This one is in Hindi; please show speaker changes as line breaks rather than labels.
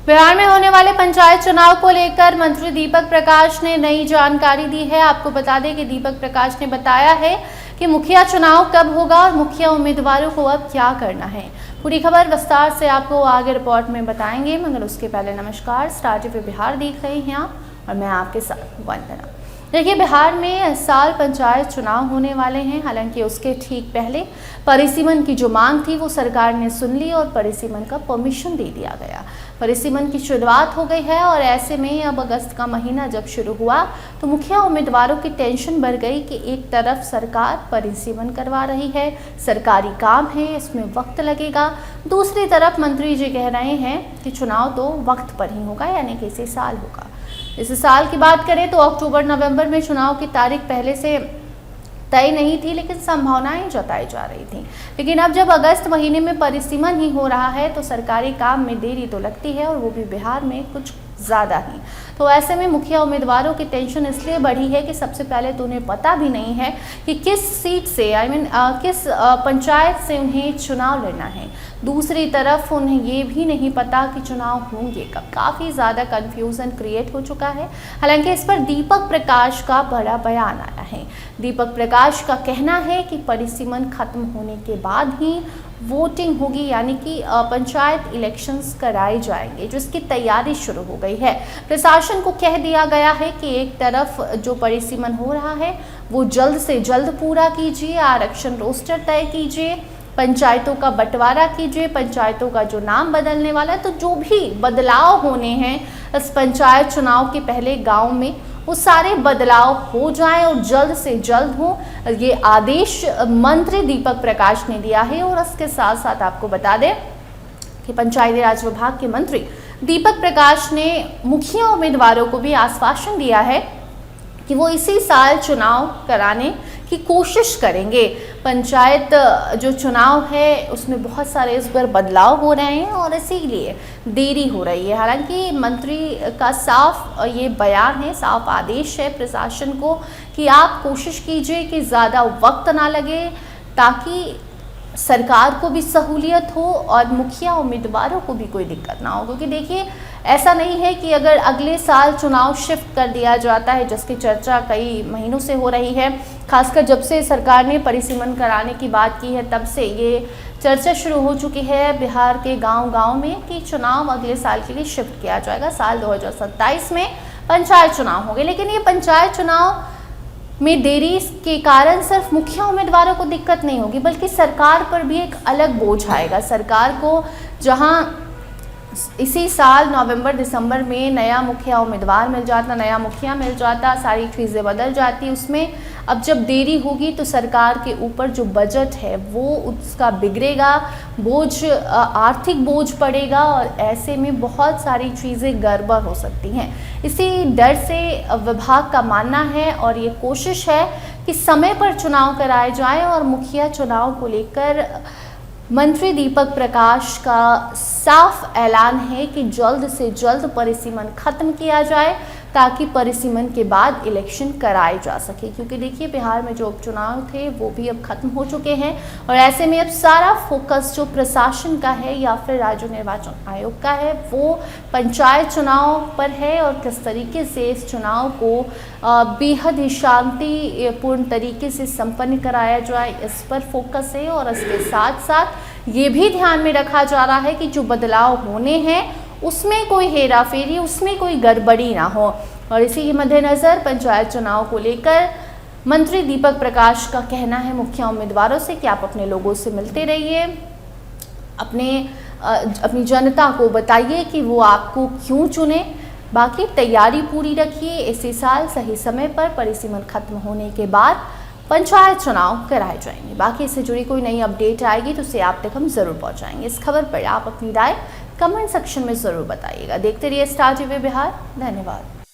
बिहार में होने वाले पंचायत चुनाव को लेकर मंत्री दीपक प्रकाश ने नई जानकारी दी है। आपको बता दें कि दीपक प्रकाश ने बताया है कि मुखिया चुनाव कब होगा और मुखिया उम्मीदवारों को अब क्या करना है। पूरी खबर विस्तार से आपको आगे रिपोर्ट में बताएंगे, मगर उसके पहले नमस्कार, स्टार टीवी बिहार देख रहे हैं आप और मैं आपके साथ वंदना। देखिए, बिहार में इस साल पंचायत चुनाव होने वाले हैं। हालांकि उसके ठीक पहले परिसीमन की जो मांग थी वो सरकार ने सुन ली और परिसीमन का परमिशन दे दिया गया। परिसीमन की शुरुआत हो गई है और ऐसे में अब अगस्त का महीना जब शुरू हुआ तो मुखिया उम्मीदवारों की टेंशन बढ़ गई कि एक तरफ सरकार परिसीमन करवा रही है, सरकारी काम है, इसमें वक्त लगेगा। दूसरी तरफ मंत्री जी कह रहे हैं कि चुनाव तो वक्त पर ही होगा, यानी कि इसी साल होगा। इस साल की बात करें तो अक्टूबर नवंबर में चुनाव की तारीख पहले से तय नहीं थी, लेकिन संभावनाएं जताई जा रही थी। लेकिन अब जब अगस्त महीने में परिसीमन ही हो रहा है तो सरकारी काम में देरी तो लगती है, और वो भी बिहार में कुछ ज़्यादा ही। तो ऐसे में मुखिया उम्मीदवारों की टेंशन इसलिए बढ़ी है कि सबसे पहले तो उन्हें पता भी नहीं है कि किस सीट से किस पंचायत से उन्हें चुनाव लड़ना है। दूसरी तरफ उन्हें ये भी नहीं पता कि चुनाव होंगे कब। काफ़ी ज़्यादा कन्फ्यूज़न क्रिएट हो चुका है। हालांकि इस पर दीपक प्रकाश का बड़ा बयान आया है। दीपक प्रकाश का कहना है कि परिसीमन खत्म होने के बाद ही वोटिंग होगी, यानी कि पंचायत इलेक्शंस कराए जाएंगे, जिसकी तैयारी शुरू हो गई है। प्रशासन को कह दिया गया है कि एक तरफ जो परिसीमन हो रहा है वो जल्द से जल्द पूरा कीजिए, आरक्षण रोस्टर तय कीजिए, पंचायतों का बंटवारा कीजिए, पंचायतों का जो नाम बदलने वाला है, तो जो भी बदलाव होने हैं इस पंचायत चुनाव के पहले गाँव में, वो सारे बदलाव हो जाएं और जल्द से जल्द हो। ये आदेश मंत्री दीपक प्रकाश ने दिया है। और इसके साथ साथ आपको बता दें कि पंचायती राज विभाग के मंत्री दीपक प्रकाश ने मुखिया उम्मीदवारों को भी आश्वासन दिया है कि वो इसी साल चुनाव कराने की कोशिश करेंगे। पंचायत जो चुनाव है उसमें बहुत सारे इस बार बदलाव हो रहे हैं और इसीलिए देरी हो रही है। हालांकि मंत्री का साफ ये बयान है, साफ आदेश है प्रशासन को कि आप कोशिश कीजिए कि ज़्यादा वक्त ना लगे, ताकि सरकार को भी सहूलियत हो और मुखिया उम्मीदवारों को भी कोई दिक्कत ना हो। क्योंकि देखिए, ऐसा नहीं है कि अगर अगले साल चुनाव शिफ्ट कर दिया जाता है, जिसकी चर्चा कई महीनों से हो रही है, खासकर जब से सरकार ने परिसीमन कराने की बात की है तब से ये चर्चा शुरू हो चुकी है बिहार के गांव-गांव में कि चुनाव अगले साल के लिए शिफ्ट किया जाएगा। साल 2027 में पंचायत चुनाव होंगे। लेकिन ये पंचायत चुनाव में देरी के कारण सिर्फ मुखिया उम्मीदवारों को दिक्कत नहीं होगी, बल्कि सरकार पर भी एक अलग बोझ आएगा। सरकार को जहां इसी साल नवंबर दिसंबर में नया मुखिया उम्मीदवार मिल जाता, नया मुखिया मिल जाता, सारी चीज़ें बदल जाती, उसमें अब जब देरी होगी तो सरकार के ऊपर जो बजट है वो उसका बिगड़ेगा, बोझ आर्थिक बोझ पड़ेगा और ऐसे में बहुत सारी चीज़ें गड़बड़ हो सकती हैं। इसी डर से विभाग का मानना है और ये कोशिश है कि समय पर चुनाव कराए जाएं और मुखिया चुनाव को लेकर मंत्री दीपक प्रकाश का साफ ऐलान है कि जल्द से जल्द परिसीमन खत्म किया जाए, ताकि परिसीमन के बाद इलेक्शन कराए जा सके। क्योंकि देखिए, बिहार में जो उपचुनाव थे वो भी अब खत्म हो चुके हैं और ऐसे में अब सारा फोकस जो प्रशासन का है या फिर राज्य निर्वाचन आयोग का है वो पंचायत चुनाव पर है और किस तरीके से इस चुनाव को बेहद ही शांतिपूर्ण तरीके से संपन्न कराया जाए, इस पर फोकस है। और इसके साथ साथ ये भी ध्यान में रखा जा रहा है कि जो बदलाव होने हैं उसमें कोई हेरा फेरी, उसमें कोई गड़बड़ी ना हो। और इसी के मद्देनज़र पंचायत चुनाव को लेकर मंत्री दीपक प्रकाश का कहना है मुखिया उम्मीदवारों से कि आप अपने लोगों से मिलते रहिए, अपनी जनता को बताइए कि वो आपको क्यों चुने, बाकी तैयारी पूरी रखिए। इसी साल सही समय पर परिसीमन खत्म होने के बाद पंचायत चुनाव कराए जाएंगे। बाकी इससे जुड़ी कोई नई अपडेट आएगी तो उसे आप तक हम ज़रूर पहुंचाएंगे। इस खबर पर आप अपनी राय कमेंट सेक्शन में ज़रूर बताइएगा। देखते रहिए स्टार टीवी बिहार। धन्यवाद।